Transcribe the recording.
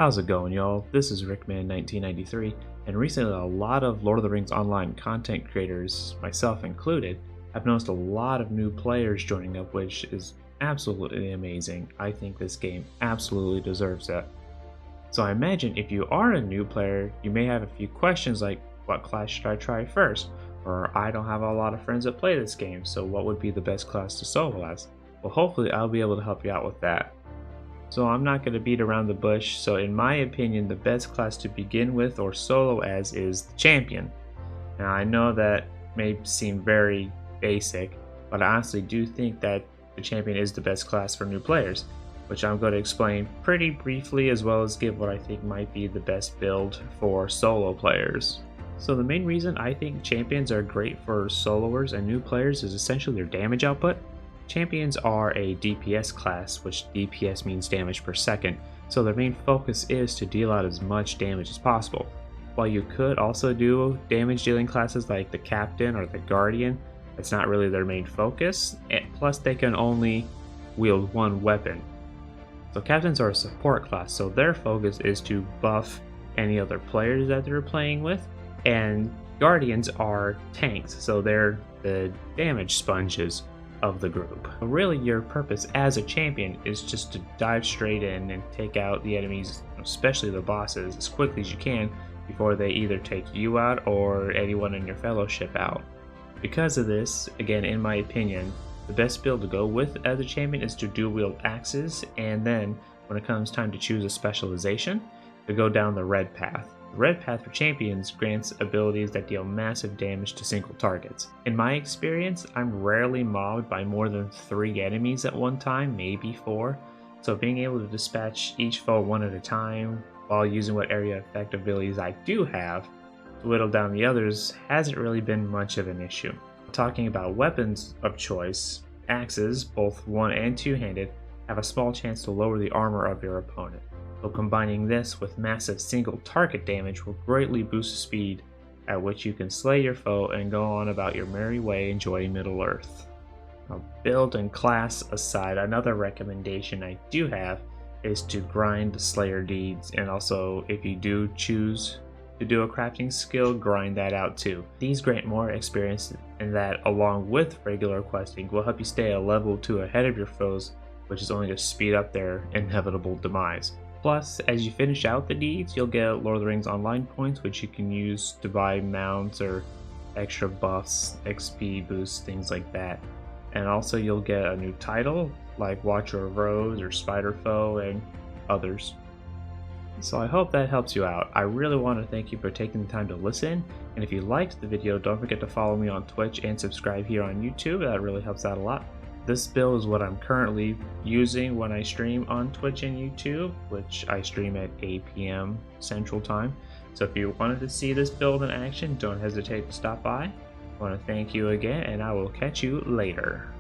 How's it going, y'all? This is Rickman1993, and recently a lot of Lord of the Rings Online content creators, myself included, have noticed a lot of new players joining up, which is absolutely amazing. I think this game absolutely deserves that. So I imagine if you are a new player, you may have a few questions like, what class should I try first? Or I don't have a lot of friends that play this game, so what would be the best class to solo as? Well, hopefully I'll be able to help you out with that. So I'm not going to beat around the bush, so in my opinion the best class to begin with or solo as is the champion. Now I know that may seem very basic, but I honestly do think that the champion is the best class for new players, which I'm going to explain pretty briefly as well as give what I think might be the best build for solo players. So the main reason I think champions are great for soloers and new players is essentially their damage output. Champions are a DPS class, which DPS means damage per second, so their main focus is to deal out as much damage as possible. While you could also do damage dealing classes like the Captain or the Guardian, that's not really their main focus, plus they can only wield one weapon. So Captains are a support class, so their focus is to buff any other players that they're playing with, and Guardians are tanks, so they're the damage sponges of the group. But really your purpose as a champion is just to dive straight in and take out the enemies, especially the bosses, as quickly as you can before they either take you out or anyone in your fellowship out. Because of this, again in my opinion, the best build to go with as a champion is to dual wield axes, and then when it comes time to choose a specialization, to go down the red path. The red path for champions grants abilities that deal massive damage to single targets. In my experience, I'm rarely mobbed by more than 3 enemies at one time, maybe 4, so being able to dispatch each foe one at a time while using what area effect abilities I do have to whittle down the others hasn't really been much of an issue. Talking about weapons of choice, axes, both one and two-handed, have a small chance to lower the armor of your opponent. So combining this with massive single target damage will greatly boost the speed at which you can slay your foe and go on about your merry way enjoying Middle Earth. Now, build and class aside, another recommendation I do have is to grind the Slayer deeds, and also if you do choose to do a crafting skill, grind that out too. These grant more experience, and that along with regular questing will help you stay a level or 2 ahead of your foes, which is only to speed up their inevitable demise. Plus, as you finish out the deeds, you'll get Lord of the Rings Online points, which you can use to buy mounts or extra buffs, XP boosts, things like that. And also you'll get a new title, like Watcher of Rose or Spiderfoe and others. So I hope that helps you out. I really want to thank you for taking the time to listen, and if you liked the video, don't forget to follow me on Twitch and subscribe here on YouTube. That really helps out a lot. This build is what I'm currently using when I stream on Twitch and YouTube, which I stream at 8 p.m. Central Time. So if you wanted to see this build in action, don't hesitate to stop by. I want to thank you again, and I will catch you later.